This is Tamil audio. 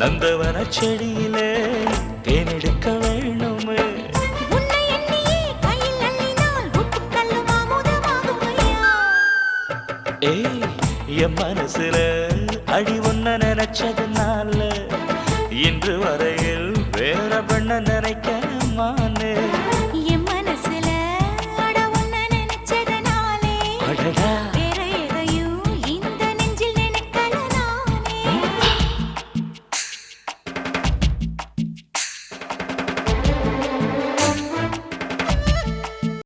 நந்தவன செடியிலே தேனெடுக்க வேணுமே உன்னை எண்ணியே கையில் அள்ளினால் ஒட்டுக்கல்லும் அமுதமாகுமையா ஏய் என் மனசுல அடி ஒன்ன நினைச்சதுனால இன்று வரையில் வேற பெண்ண நினைக்க